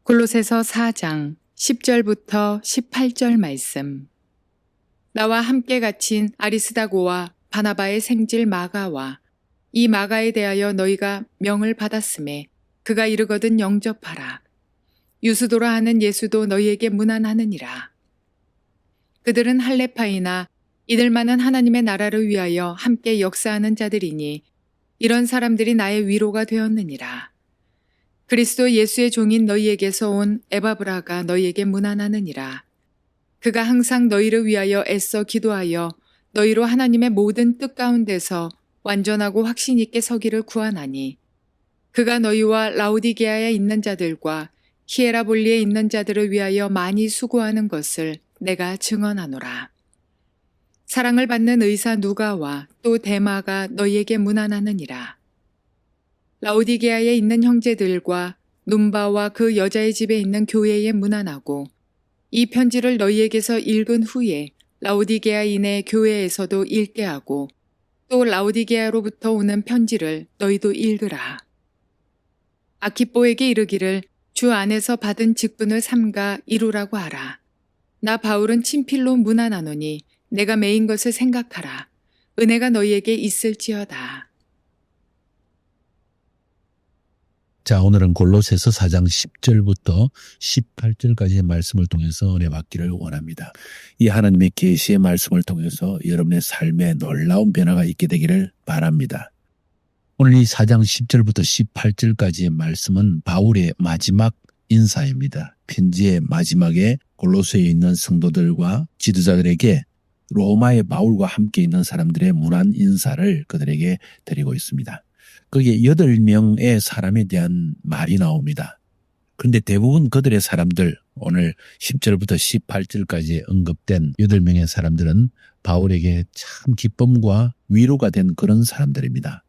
골로새서 4장 10절부터 18절 말씀. 나와 함께 갇힌 아리스다고와 바나바의 생질 마가와 이 마가에 대하여 너희가 명을 받았음에 그가 이르거든 영접하라. 유수도라 하는 예수도 너희에게 문안하느니라. 그들은 할레파이나 이들만은 하나님의 나라를 위하여 함께 역사하는 자들이니 이런 사람들이 나의 위로가 되었느니라. 그리스도 예수의 종인 너희에게서 온 에바브라가 너희에게 문안하느니라. 그가 항상 너희를 위하여 애써 기도하여 너희로 하나님의 모든 뜻 가운데서 완전하고 확신 있게 서기를 구하나니 그가 너희와 라오디게아에 있는 자들과 히에라볼리에 있는 자들을 위하여 많이 수고하는 것을 내가 증언하노라. 사랑을 받는 의사 누가와 또 데마가 너희에게 문안하느니라. 라오디게아에 있는 형제들과 눈바와 그 여자의 집에 있는 교회에 문안하고 이 편지를 너희에게서 읽은 후에 라오디게아인의 교회에서도 읽게 하고 또 라오디게아로부터 오는 편지를 너희도 읽으라. 아키뽀에게 이르기를 주 안에서 받은 직분을 삼가 이루라고 하라. 나 바울은 친필로 문안하노니 내가 매인 것을 생각하라. 은혜가 너희에게 있을지어다. 자, 오늘은 골로새서 4장 10절부터 18절까지의 말씀을 통해서 은혜 받기를 원합니다. 이 하나님의 계시의 말씀을 통해서 여러분의 삶에 놀라운 변화가 있게 되기를 바랍니다. 오늘 이 4장 10절부터 18절까지의 말씀은 바울의 마지막 인사입니다. 편지의 마지막에 골로새에 있는 성도들과 지도자들에게 로마의 바울과 함께 있는 사람들의 문안 인사를 그들에게 드리고 있습니다. 거기에 8명의 사람에 대한 말이 나옵니다. 그런데 대부분 그들의 사람들, 오늘 10절부터 18절까지 언급된 8명의 사람들은 바울에게 참 기쁨과 위로가 된 그런 사람들입니다.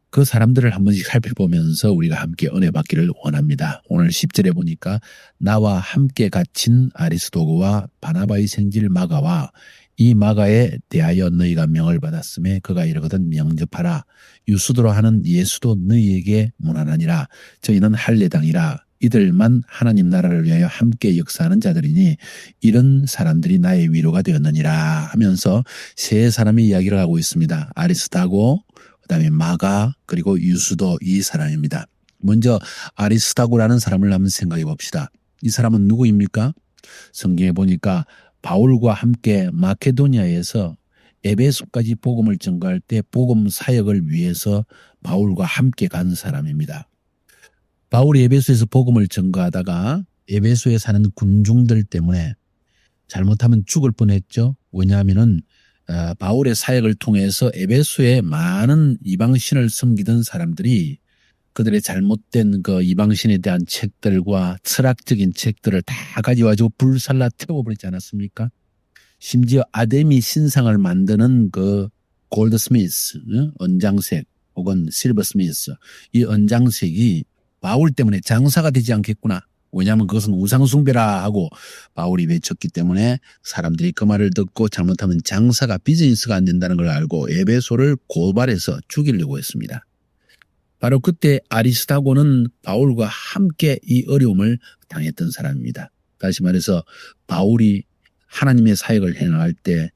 그 사람들을 한 번씩 살펴보면서 우리가 함께 은혜 받기를 원합니다. 오늘 10절에 보니까 나와 함께 갇힌 아리스도고와 바나바의 생질 마가와 이 마가에 대하여 너희가 명을 받았음에 그가 이르거든 영접하라. 유수도로 하는 예수도 너희에게 문안하니라. 저희는 할례당이라. 이들만 하나님 나라를 위하여 함께 역사하는 자들이니 이런 사람들이 나의 위로가 되었느니라 하면서 세 사람의 이야기를 하고 있습니다. 아리스다고, 그다음에 마가, 그리고 유수도 이 사람입니다. 먼저 아리스다고라는 사람을 한번 생각해 봅시다. 이 사람은 누구입니까? 성경에 보니까 바울과 함께 마케도니아에서 에베소까지 복음을 전가할 때 복음 사역을 위해서 바울과 함께 간 사람입니다. 바울이 에베소에서 복음을 전가하다가 에베소에 사는 군중들 때문에 잘못하면 죽을 뻔했죠. 왜냐하면은 바울의 사역을 통해서 에베소에 많은 이방신을 섬기던 사람들이 그들의 잘못된 그 이방신에 대한 책들과 철학적인 책들을 다 가져와서 불살라 태워버리지 않았습니까? 심지어 아데미 신상을 만드는 그 골드스미스, 언장색 혹은 실버스미스, 이 언장색이 바울 때문에 장사가 되지 않겠구나. 왜냐하면 그것은 우상숭배라 하고 바울이 외쳤기 때문에 사람들이 그 말을 듣고 잘못하면 장사가 비즈니스가 안 된다는 걸 알고 에베소를 고발해서 죽이려고 했습니다. 바로 그때 아리스다고는 바울과 함께 이 어려움을 당했던 사람입니다. 다시 말해서 바울이 하나님의 사역을 행할 때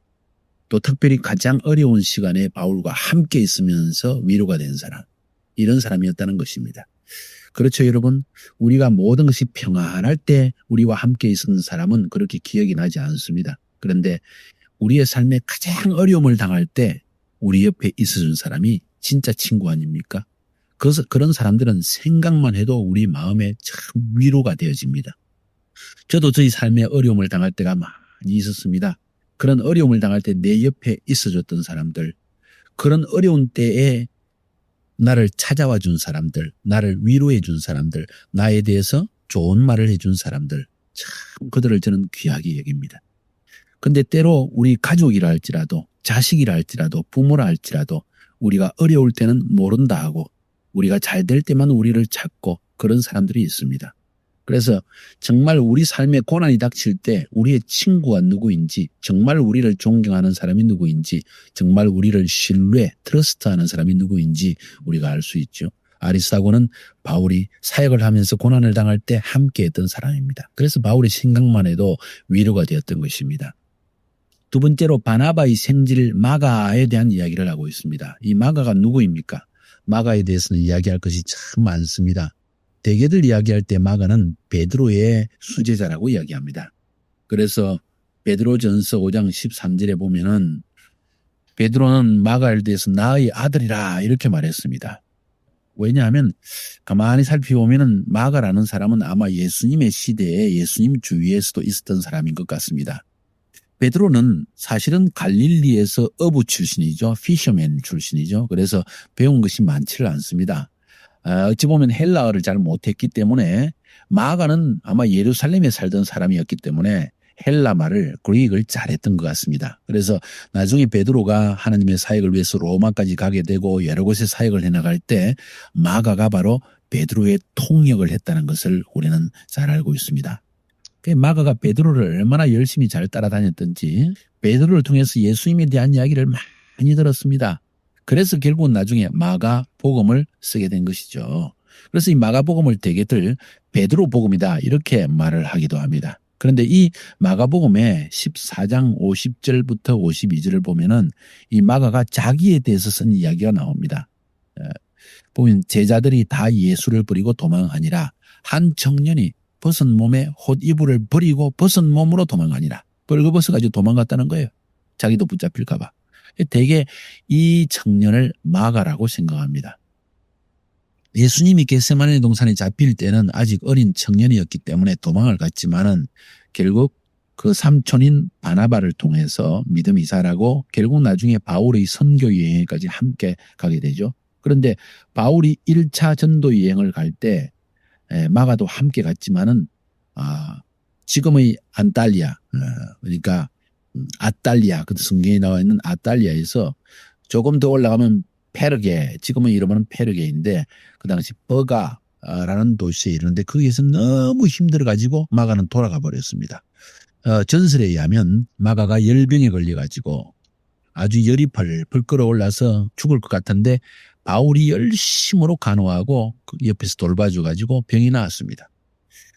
또 특별히 가장 어려운 시간에 바울과 함께 있으면서 위로가 된 사람, 이런 사람이었다는 것입니다. 그렇죠, 여러분? 우리가 모든 것이 평안할 때 우리와 함께 있었는 사람은 그렇게 기억이 나지 않습니다. 그런데 우리의 삶에 가장 어려움을 당할 때 우리 옆에 있어준 사람이 진짜 친구 아닙니까? 그래서 그런 사람들은 생각만 해도 우리 마음에 참 위로가 되어집니다. 저도 저희 삶에 어려움을 당할 때가 많이 있었습니다. 그런 어려움을 당할 때 내 옆에 있어줬던 사람들, 그런 어려운 때에 나를 찾아와 준 사람들, 나를 위로해 준 사람들, 나에 대해서 좋은 말을 해준 사람들, 참 그들을 저는 귀하게 여깁니다. 근데 때로 우리 가족이라 할지라도, 자식이라 할지라도, 부모라 할지라도 우리가 어려울 때는 모른다 하고 우리가 잘 될 때만 우리를 찾고 그런 사람들이 있습니다. 그래서 정말 우리 삶에 고난이 닥칠 때 우리의 친구가 누구인지, 정말 우리를 존경하는 사람이 누구인지, 정말 우리를 신뢰, 트러스트하는 사람이 누구인지 우리가 알 수 있죠. 아리스다고는 바울이 사역을 하면서 고난을 당할 때 함께했던 사람입니다. 그래서 바울의 생각만 해도 위로가 되었던 것입니다. 두 번째로 바나바의 생질 마가에 대한 이야기를 하고 있습니다. 이 마가가 누구입니까? 마가에 대해서는 이야기할 것이 참 많습니다. 대개들 이야기할 때 마가는 베드로의 수제자라고 이야기합니다. 그래서 베드로전서 5장 13절에 보면은 베드로는 마가에 대해서 나의 아들이라 이렇게 말했습니다. 왜냐하면 가만히 살펴보면은 마가라는 사람은 아마 예수님의 시대에 예수님 주위에서도 있었던 사람인 것 같습니다. 베드로는 사실은 갈릴리에서 어부 출신이죠. 피셔맨 출신이죠. 그래서 배운 것이 많지를 않습니다. 어찌 보면 헬라어를 잘 못했기 때문에 마가는 아마 예루살렘에 살던 사람이었기 때문에 헬라 말을 그릭을 잘했던 것 같습니다. 그래서 나중에 베드로가 하나님의 사역을 위해서 로마까지 가게 되고 여러 곳에 사역을 해나갈 때 마가가 바로 베드로의 통역을 했다는 것을 우리는 잘 알고 있습니다. 마가가 베드로를 얼마나 열심히 잘 따라다녔던지 베드로를 통해서 예수님에 대한 이야기를 많이 들었습니다. 그래서 결국은 나중에 마가복음을 쓰게 된 것이죠. 그래서 이 마가복음을 대개들 베드로 복음이다 이렇게 말을 하기도 합니다. 그런데 이 마가복음의 14장 50절부터 52절을 보면은 이 마가가 자기에 대해서 쓴 이야기가 나옵니다. 보면 제자들이 다 예수를 버리고 도망하니라. 한 청년이 벗은 몸에 홑이불을 버리고 벗은 몸으로 도망하니라. 벌거벗어가지고 도망갔다는 거예요. 자기도 붙잡힐까 봐. 대개 이 청년을 마가라고 생각합니다. 예수님이 겟세마네 동산에 잡힐 때는 아직 어린 청년이었기 때문에 도망을 갔지만은 결국 그 삼촌인 바나바를 통해서 믿음이 자라고 결국 나중에 바울의 선교 여행까지 함께 가게 되죠. 그런데 바울이 1차 전도 여행을 갈 때 마가도 함께 갔지만은 지금의 안달리아 그러니까 아달리아 그 성경에 나와 있는 아달리아에서 조금 더 올라가면 페르게 지금은 이름은 페르게인데 그 당시 버가라는 도시에 이르는데 거기에서 너무 힘들어가지고 마가는 돌아가 버렸습니다. 전설에 의하면 마가가 열병에 걸려가지고 아주 열이 펄펄 끓어올라서 죽을 것 같은데 바울이 열심으로 간호하고 그 옆에서 돌봐줘가지고 병이 나았습니다.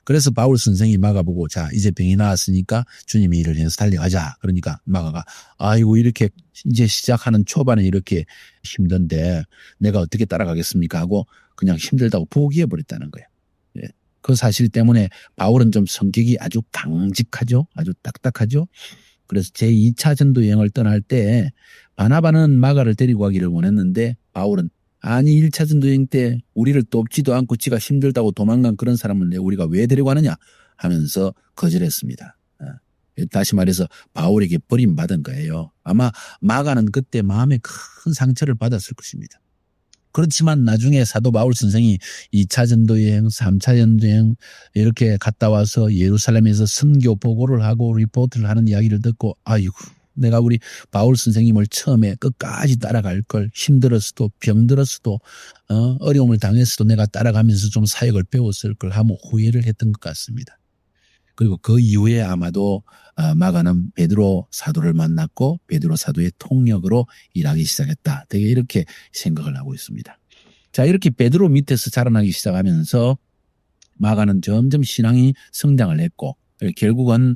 그래서 바울 선생이 마가 보고 자 이제 병이 나았으니까 주님의 일을 해서 달려가자. 그러니까 마가가 아이고 이렇게 이제 시작하는 초반에 이렇게 힘든데 내가 어떻게 따라가겠습니까 하고 그냥 힘들다고 포기해버렸다는 거예요. 예. 그 사실 때문에 바울은 좀 성격이 아주 강직하죠. 아주 딱딱하죠. 그래서 제2차 전도 여행을 떠날 때 바나바는 마가를 데리고 가기를 원했는데 바울은 아니 1차 전도 여행 때 우리를 돕지도 않고 지가 힘들다고 도망간 그런 사람을 우리가 왜 데려가느냐 하면서 거절했습니다. 다시 말해서 바울에게 버림받은 거예요. 아마 마가는 그때 마음에 큰 상처를 받았을 것입니다. 그렇지만 나중에 사도 바울 선생이 2차 전도여행, 3차 전도여행 이렇게 갔다 와서 예루살렘에서 선교 보고를 하고 리포트를 하는 이야기를 듣고 아이고 내가 우리 바울 선생님을 처음에 끝까지 따라갈 걸 힘들었어도 병들었어도 어려움을 당했어도 내가 따라가면서 좀 사역을 배웠을 걸 하며 후회를 했던 것 같습니다. 그리고 그 이후에 아마도 마가는 베드로 사도를 만났고 베드로 사도의 통역으로 일하기 시작했다. 되게 이렇게 생각을 하고 있습니다. 자 이렇게 베드로 밑에서 자라나기 시작하면서 마가는 점점 신앙이 성장을 했고 결국은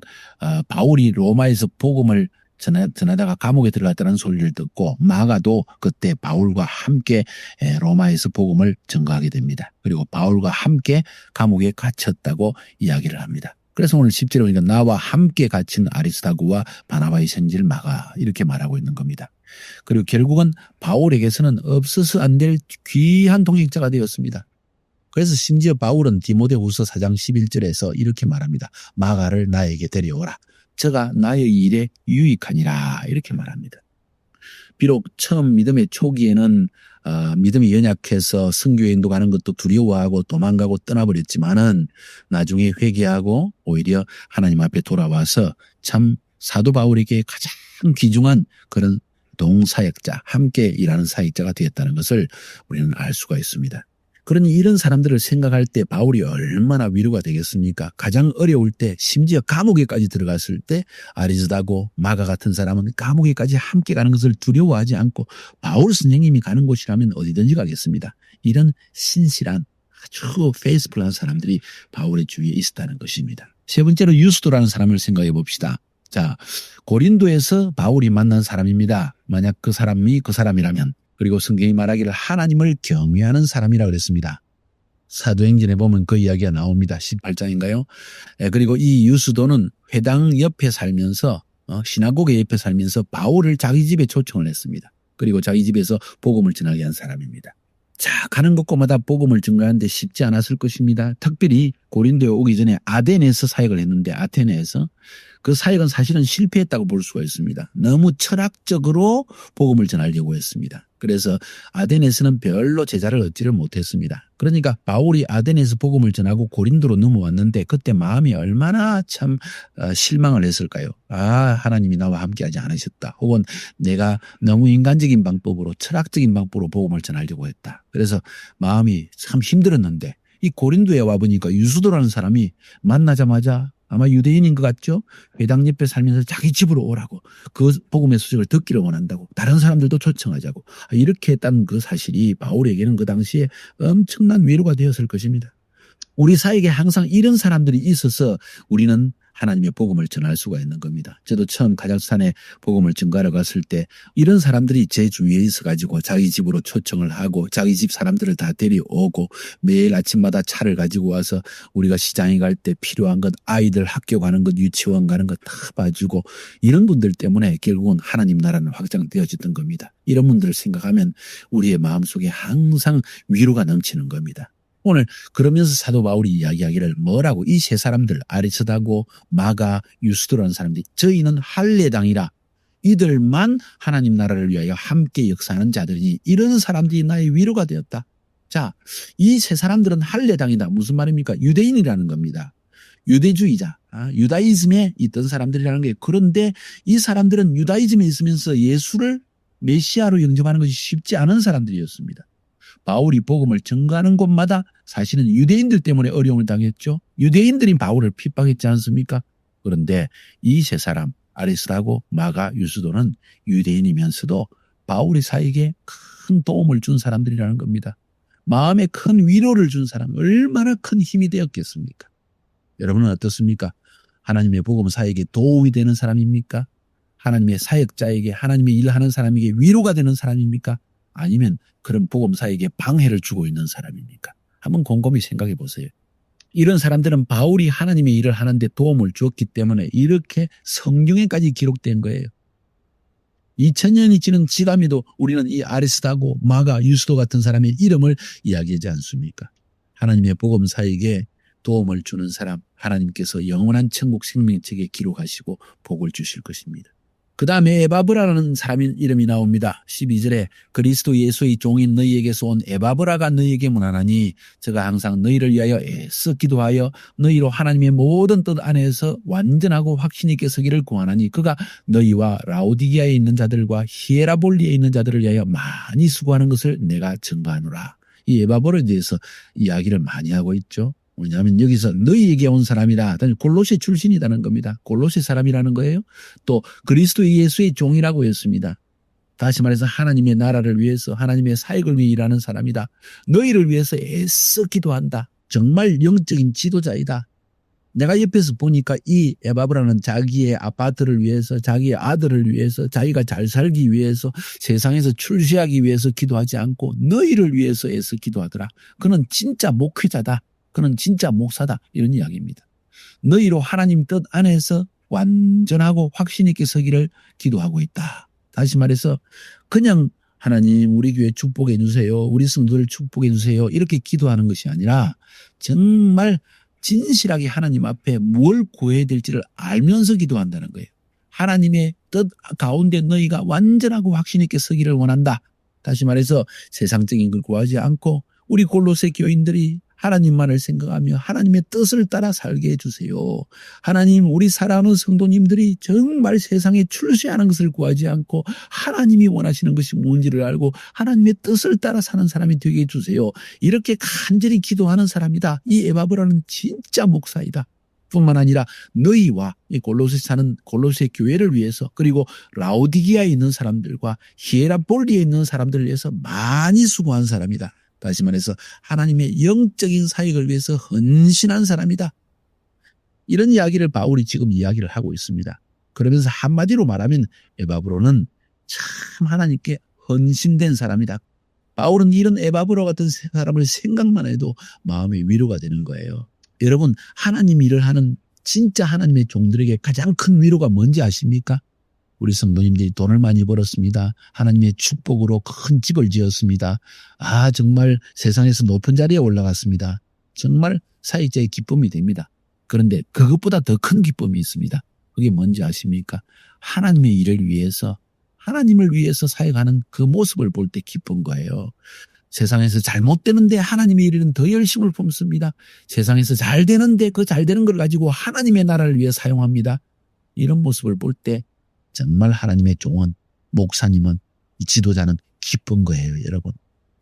바울이 로마에서 복음을 전하다가 감옥에 들어갔다는 소리를 듣고 마가도 그때 바울과 함께 로마에서 복음을 전가하게 됩니다. 그리고 바울과 함께 감옥에 갇혔다고 이야기를 합니다. 그래서 오늘 10절에 보니까 나와 함께 갇힌 아리스다고와 바나바의 생질 마가 이렇게 말하고 있는 겁니다. 그리고 결국은 바울에게서는 없어서 안 될 귀한 동역자가 되었습니다. 그래서 심지어 바울은 디모데후서 4장 11절에서 이렇게 말합니다. 마가를 나에게 데려오라. 저가 나의 일에 유익하니라 이렇게 말합니다. 비록 처음 믿음의 초기에는 믿음이 연약해서 선교여행도 가는 것도 두려워하고 도망가고 떠나버렸지만은 나중에 회개하고 오히려 하나님 앞에 돌아와서 참 사도 바울에게 가장 귀중한 그런 동사역자 함께 일하는 사역자가 되었다는 것을 우리는 알 수가 있습니다. 그러니 이런 사람들을 생각할 때 바울이 얼마나 위로가 되겠습니까? 가장 어려울 때 심지어 감옥에까지 들어갔을 때 아리스다고 마가 같은 사람은 감옥에까지 함께 가는 것을 두려워하지 않고 바울 선생님이 가는 곳이라면 어디든지 가겠습니다. 이런 신실한 아주 페이스풀한 사람들이 바울의 주위에 있었다는 것입니다. 세 번째로 유스도라는 사람을 생각해 봅시다. 자, 고린도에서 바울이 만난 사람입니다. 만약 그 사람이 그 사람이라면, 그리고 성경이 말하기를 하나님을 경외하는 사람이라고 그랬습니다. 사도행전에 보면 그 이야기가 나옵니다. 18장인가요? 그리고 이 유스도는 회당 옆에 살면서 시나고게 옆에 살면서 바울을 자기 집에 초청을 했습니다. 그리고 자기 집에서 복음을 전하게 한 사람입니다. 자, 가는 곳마다 복음을 전가하는데 쉽지 않았을 것입니다. 특별히 고린도에 오기 전에 아덴에서 사역을 했는데 아테네에서 그 사역은 사실은 실패했다고 볼 수가 있습니다. 너무 철학적으로 복음을 전하려고 했습니다. 그래서 아덴에서는 별로 제자를 얻지를 못했습니다. 그러니까 바울이 아덴에서 복음을 전하고 고린도로 넘어왔는데 그때 마음이 얼마나 참 실망을 했을까요? 하나님이 나와 함께하지 않으셨다. 혹은 내가 너무 인간적인 방법으로 철학적인 방법으로 복음을 전하려고 했다. 그래서 마음이 참 힘들었는데 이 고린도에 와보니까 유수도라는 사람이 만나자마자 아마 유대인인 것 같죠? 회당 옆에 살면서 자기 집으로 오라고, 그 복음의 소식을 듣기를 원한다고, 다른 사람들도 초청하자고, 이렇게 했다는 그 사실이 바울에게는 그 당시에 엄청난 위로가 되었을 것입니다. 우리 사이에 항상 이런 사람들이 있어서 우리는 하나님의 복음을 전할 수가 있는 겁니다. 저도 처음 카자흐스탄에 복음을 전가하러 갔을 때 이런 사람들이 제 주위에 있어가지고 자기 집으로 초청을 하고 자기 집 사람들을 다 데려오고 매일 아침마다 차를 가지고 와서 우리가 시장에 갈 때 필요한 것, 아이들 학교 가는 것, 유치원 가는 것 다 봐주고, 이런 분들 때문에 결국은 하나님 나라는 확장되어졌던 겁니다. 이런 분들을 생각하면 우리의 마음속에 항상 위로가 넘치는 겁니다. 오늘 그러면서 사도 바울이 이야기하기를 뭐라고, 이 세 사람들 아리스다고 마가 유스도라는 사람들이 저희는 할례당이라 이들만 하나님 나라를 위하여 함께 역사하는 자들이니 이런 사람들이 나의 위로가 되었다. 자, 이 세 사람들은 할례당이다. 무슨 말입니까? 유대인이라는 겁니다. 유대주의자, 유다이즘에 있던 사람들이라는 거예요. 그런데 이 사람들은 유다이즘에 있으면서 예수를 메시아로 영접하는 것이 쉽지 않은 사람들이었습니다. 바울이 복음을 전가하는 곳마다 사실은 유대인들 때문에 어려움을 당했죠. 유대인들이 바울을 핍박했지 않습니까? 그런데 이 세 사람 아리스다고 마가 유스도는 유대인이면서도 바울의 사역에 큰 도움을 준 사람들이라는 겁니다. 마음에 큰 위로를 준 사람, 얼마나 큰 힘이 되었겠습니까? 여러분은 어떻습니까? 하나님의 복음 사역에 도움이 되는 사람입니까? 하나님의 사역자에게, 하나님의 일하는 사람에게 위로가 되는 사람입니까? 아니면 그런 복음 사역에 방해를 주고 있는 사람입니까? 한번 곰곰이 생각해 보세요. 이런 사람들은 바울이 하나님의 일을 하는데 도움을 주었기 때문에 이렇게 성경에까지 기록된 거예요. 2000년이 지난 지금에도 우리는 이 아리스다고 마가 유스도 같은 사람의 이름을 이야기하지 않습니까? 하나님의 복음 사역에 도움을 주는 사람, 하나님께서 영원한 천국 생명책에 기록하시고 복을 주실 것입니다. 그 다음에 에바브라라는 사람의 이름이 나옵니다. 12절에 그리스도 예수의 종인 너희에게서 온 에바브라가 너희에게 문안하니 저가 항상 너희를 위하여 애써 기도하여 너희로 하나님의 모든 뜻 안에서 완전하고 확신 있게 서기를 구하나니 그가 너희와 라오디게아에 있는 자들과 히에라볼리에 있는 자들을 위하여 많이 수고하는 것을 내가 증거하노라. 이 에바브라에 대해서 이야기를 많이 하고 있죠. 왜냐하면 여기서 너희에게 온 사람이라, 골로새 출신이라는 겁니다. 골로새 사람이라는 거예요. 또 그리스도 예수의 종이라고 했습니다. 다시 말해서 하나님의 나라를 위해서, 하나님의 사역을 위해 일하는 사람이다. 너희를 위해서 애써 기도한다. 정말 영적인 지도자이다. 내가 옆에서 보니까 이 에바브라는 자기의 아파트를 위해서, 자기의 아들을 위해서, 자기가 잘 살기 위해서, 세상에서 출세하기 위해서 기도하지 않고 너희를 위해서 애써 기도하더라. 그는 진짜 목회자다. 그는 진짜 목사다. 이런 이야기입니다. 너희로 하나님 뜻 안에서 완전하고 확신 있게 서기를 기도하고 있다. 다시 말해서 그냥 하나님 우리 교회 축복해 주세요. 우리 성도를 축복해 주세요. 이렇게 기도하는 것이 아니라 정말 진실하게 하나님 앞에 뭘 구해야 될지를 알면서 기도한다는 거예요. 하나님의 뜻 가운데 너희가 완전하고 확신 있게 서기를 원한다. 다시 말해서 세상적인 걸 구하지 않고 우리 골로새 교인들이 하나님만을 생각하며 하나님의 뜻을 따라 살게 해주세요. 하나님, 우리 사랑하는 성도님들이 정말 세상에 출세하는 것을 구하지 않고 하나님이 원하시는 것이 뭔지를 알고 하나님의 뜻을 따라 사는 사람이 되게 해주세요. 이렇게 간절히 기도하는 사람이다. 이 에바브라는 진짜 목사이다. 뿐만 아니라 너희와 이 골로새 사는 골로새 교회를 위해서, 그리고 라오디기아에 있는 사람들과 히에라볼리에 있는 사람들을 위해서 많이 수고한 사람이다. 다시 말해서 하나님의 영적인 사역을 위해서 헌신한 사람이다. 이런 이야기를 바울이 지금 이야기를 하고 있습니다. 그러면서 한마디로 말하면 에바브로는 참 하나님께 헌신된 사람이다. 바울은 이런 에바브로 같은 사람을 생각만 해도 마음이 위로가 되는 거예요. 여러분, 하나님 일을 하는 진짜 하나님의 종들에게 가장 큰 위로가 뭔지 아십니까? 우리 성도님들이 돈을 많이 벌었습니다. 하나님의 축복으로 큰 집을 지었습니다. 정말 세상에서 높은 자리에 올라갔습니다. 정말 사역자의 기쁨이 됩니다. 그런데 그것보다 더 큰 기쁨이 있습니다. 그게 뭔지 아십니까? 하나님의 일을 위해서, 하나님을 위해서 사역하는 그 모습을 볼 때 기쁜 거예요. 세상에서 잘못되는데 하나님의 일은 더 열심을 품습니다. 세상에서 잘 되는데 그 잘 되는 걸 가지고 하나님의 나라를 위해 사용합니다. 이런 모습을 볼 때 정말 하나님의 종은, 목사님은, 지도자는 기쁜 거예요, 여러분.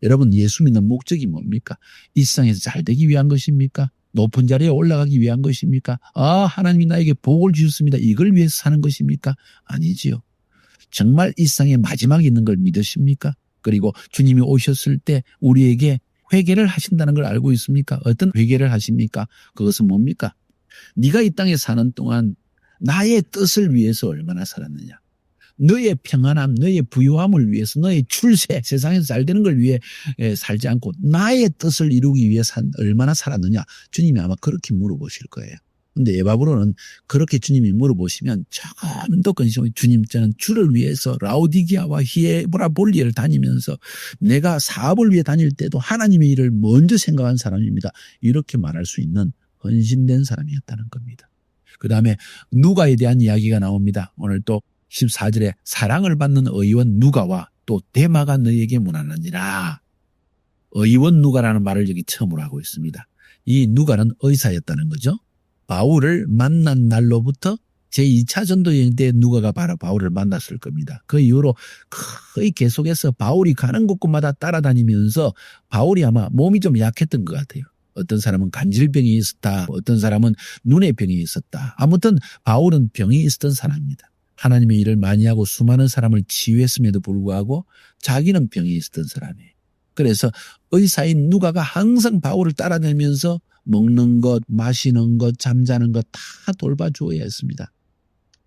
여러분, 예수 믿는 목적이 뭡니까? 이 세상에서 잘 되기 위한 것입니까? 높은 자리에 올라가기 위한 것입니까? 하나님이 나에게 복을 주셨습니다. 이걸 위해서 사는 것입니까? 아니지요. 정말 이 세상에 마지막이 있는 걸 믿으십니까? 그리고 주님이 오셨을 때 우리에게 회개를 하신다는 걸 알고 있습니까? 어떤 회개를 하십니까? 그것은 뭡니까? 네가 이 땅에 사는 동안 나의 뜻을 위해서 얼마나 살았느냐. 너의 평안함, 너의 부유함을 위해서, 너의 출세, 세상에서 잘 되는 걸 위해 살지 않고 나의 뜻을 이루기 위해 얼마나 살았느냐. 주님이 아마 그렇게 물어보실 거예요. 근데 에바브로는 그렇게 주님이 물어보시면 조금 더 근심이, 주님, 저는 주를 위해서 라오디기아와 히에라볼리를 다니면서 내가 사업을 위해 다닐 때도 하나님의 일을 먼저 생각한 사람입니다. 이렇게 말할 수 있는 헌신된 사람이었다는 겁니다. 그 다음에 누가에 대한 이야기가 나옵니다. 오늘 또 14절에 사랑을 받는 의원 누가와 또 데마가 너희에게 문안하니라. 의원 누가라는 말을 여기 처음으로 하고 있습니다. 이 누가는 의사였다는 거죠. 바울을 만난 날로부터 제2차 전도여행 때 누가가 바로 바울을 만났을 겁니다. 그 이후로 거의 계속해서 바울이 가는 곳곳마다 따라다니면서 바울이 아마 몸이 좀 약했던 것 같아요. 어떤 사람은 간질병이 있었다. 어떤 사람은 눈의 병이 있었다. 아무튼 바울은 병이 있었던 사람입니다. 하나님의 일을 많이 하고 수많은 사람을 치유했음에도 불구하고 자기는 병이 있었던 사람이에요. 그래서 의사인 누가가 항상 바울을 따라다니면서 먹는 것, 마시는 것, 잠자는 것 다 돌봐주어야 했습니다.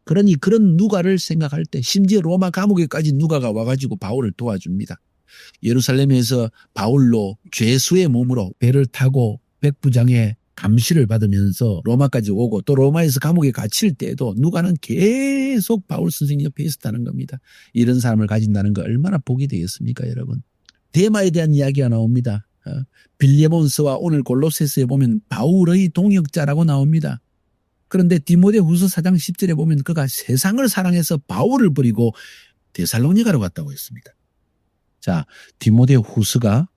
그러니 그런 누가를 생각할 때 심지어 로마 감옥에까지 누가가 와가지고 바울을 도와줍니다. 예루살렘에서 바울로 죄수의 몸으로 배를 타고 백부장의 감시를 받으면서 로마까지 오고 또 로마에서 감옥에 갇힐 때에도 누가는 계속 바울 선생님 옆에 있었다는 겁니다. 이런 사람을 가진다는 거 얼마나 복이 되겠습니까, 여러분? 데마에 대한 이야기가 나옵니다. 빌레몬스와 오늘 골로새서에 보면 바울의 동역자라고 나옵니다. 그런데 디모데후서 4장 10절에 보면 그가 세상을 사랑해서 바울을 버리고 데살로니가로 갔다고 했습니다. 자, 디모데후서가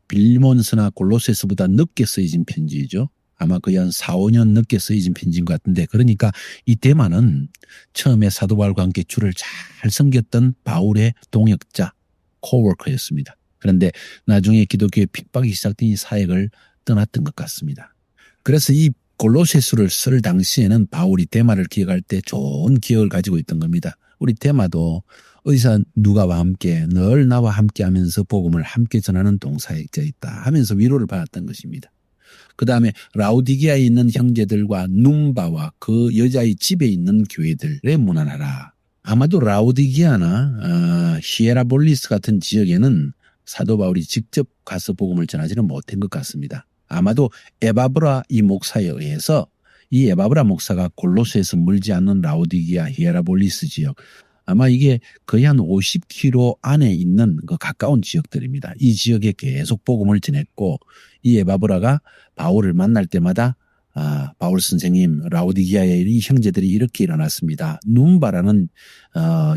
빌레몬스나 골로새서보다 늦게 쓰여진 편지이죠. 아마 거의 한 4, 5년 늦게 쓰여진 편지인 것 같은데, 그러니까 이 데마는 처음에 사도 바울과 함께 주를 잘 섬겼던 바울의 동역자, 코워커였습니다. 그런데 나중에 기독교의 핍박이 시작된 이 사역을 떠났던 것 같습니다. 그래서 이 골로새서를 쓸 당시에는 바울이 데마를 기억할 때 좋은 기억을 가지고 있던 겁니다. 우리 데마도 의사 누가와 함께 늘 나와 함께 하면서 복음을 함께 전하는 동사역자 있다 하면서 위로를 받았던 것입니다. 그 다음에 라오디기아에 있는 형제들과 num바와 그 여자의 집에 있는 교회들에 문안하라. 아마도 라오디기아나 히에라볼리스 같은 지역에는 사도 바울이 직접 가서 복음을 전하지는 못한 것 같습니다. 아마도 에바브라 이 목사에 의해서 이 에바브라 목사가 골로새에서 멀지 않는 라오디기아 히에라볼리스 지역, 아마 이게 거의 한 50km 안에 있는 그 가까운 지역들입니다. 이 지역에 계속 복음을 전했고 이 에바브라가 바울을 만날 때마다 바울 선생님, 라오디기아의 이 형제들이 이렇게 일어났습니다. num바라는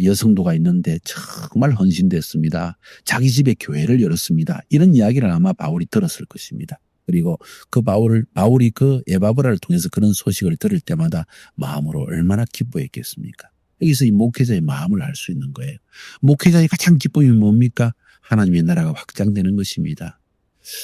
여성도가 있는데 정말 헌신됐습니다. 자기 집에 교회를 열었습니다. 이런 이야기를 아마 바울이 들었을 것입니다. 그리고 그 바울이 그 에바브라를 통해서 그런 소식을 들을 때마다 마음으로 얼마나 기뻐했겠습니까? 여기서 이 목회자의 마음을 알 수 있는 거예요. 목회자의 가장 기쁨이 뭡니까? 하나님의 나라가 확장되는 것입니다.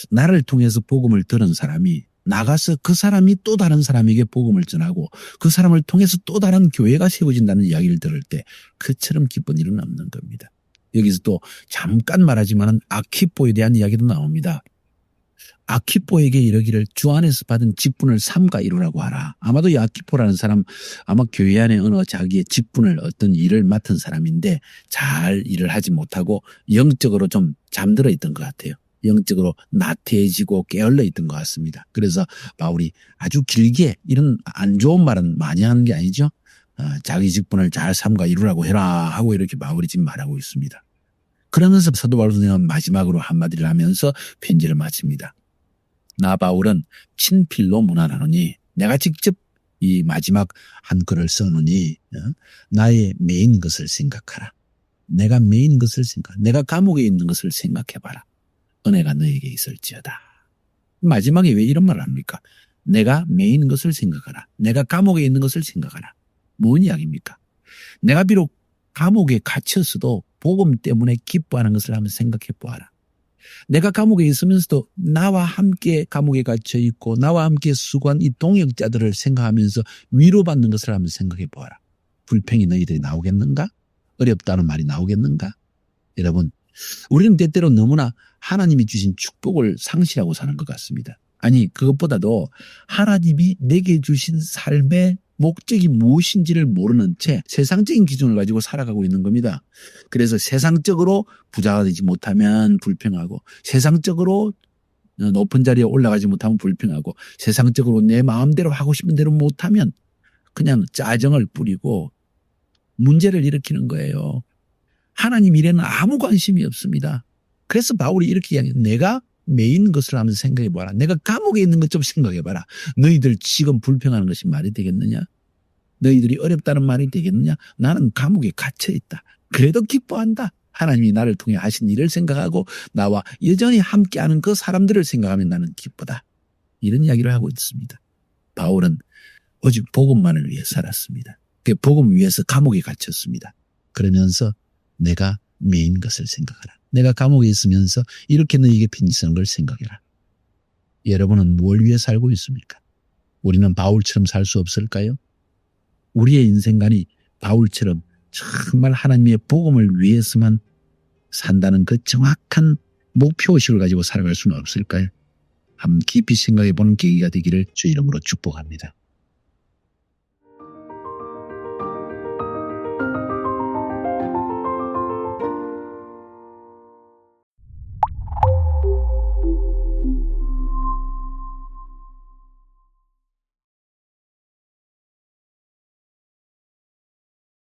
나를 통해서 복음을 들은 사람이 나가서 그 사람이 또 다른 사람에게 복음을 전하고 그 사람을 통해서 또 다른 교회가 세워진다는 이야기를 들을 때 그처럼 기쁜 일은 없는 겁니다. 여기서 또 잠깐 말하지만 아키포에 대한 이야기도 나옵니다. 아키포에게 이르기를 주 안에서 받은 직분을 삼가 이루라고 하라. 아마도 이 아키포라는 사람 아마 교회 안에 어느 자기의 직분을 어떤 일을 맡은 사람인데 잘 일을 하지 못하고 영적으로 좀 잠들어 있던 것 같아요. 영적으로 나태해지고 게을러 있던 것 같습니다. 그래서 바울이 아주 길게 이런 안 좋은 말은 많이 하는 게 아니죠. 자기 직분을 잘 삼가 이루라고 해라 하고 이렇게 바울이 지금 말하고 있습니다. 그러면서 사도 바울은 마지막으로 한마디를 하면서 편지를 마칩니다. 나 바울은 친필로 문안하노니 내가 직접 이 마지막 한 글을 써노니 나의 메인 것을 생각하라. 내가 메인 것을 생각하라. 내가 감옥에 있는 것을 생각해봐라. 은혜가 너에게 있을지어다. 마지막에 왜 이런 말을 합니까? 내가 메인 것을 생각하라. 내가 감옥에 있는 것을 생각하라. 뭔 이야기입니까? 내가 비록 감옥에 갇혔어도 복음 때문에 기뻐하는 것을 한번 생각해 보아라. 내가 감옥에 있으면서도 나와 함께 감옥에 갇혀 있고 나와 함께 수고한 이 동역자들을 생각하면서 위로받는 것을 한번 생각해 보아라. 불평이 너희들이 나오겠는가? 어렵다는 말이 나오겠는가? 여러분, 우리는 때때로 너무나 하나님이 주신 축복을 상실하고 사는 것 같습니다. 아니, 그것보다도 하나님이 내게 주신 삶의 목적이 무엇인지를 모르는 채 세상적인 기준을 가지고 살아가고 있는 겁니다. 그래서 세상적으로 부자가 되지 못하면 불평하고 세상적으로 높은 자리에 올라가지 못하면 불평하고 세상적으로 내 마음대로 하고 싶은 대로 못하면 그냥 짜증을 뿌리고 문제를 일으키는 거예요. 하나님 일에는 아무 관심이 없습니다. 그래서 바울이 이렇게 이야기해요. 내가 메인 것을 하면서 생각해봐라. 내가 감옥에 있는 것 좀 생각해봐라. 너희들 지금 불평하는 것이 말이 되겠느냐? 너희들이 어렵다는 말이 되겠느냐? 나는 감옥에 갇혀있다. 그래도 기뻐한다. 하나님이 나를 통해 하신 일을 생각하고 나와 여전히 함께하는 그 사람들을 생각하면 나는 기쁘다. 이런 이야기를 하고 있습니다. 바울은 오직 복음만을 위해 살았습니다. 그 복음 위해서 감옥에 갇혔습니다. 그러면서 내가 메인 것을 생각하라. 내가 감옥에 있으면서 이렇게 너에게 편지 쓰는 걸 생각해라. 여러분은 뭘 위해 살고 있습니까? 우리는 바울처럼 살 수 없을까요? 우리의 인생관이 바울처럼 정말 하나님의 복음을 위해서만 산다는 그 정확한 목표의식을 가지고 살아갈 수는 없을까요? 한번 깊이 생각해 보는 계기가 되기를 주 이름으로 축복합니다.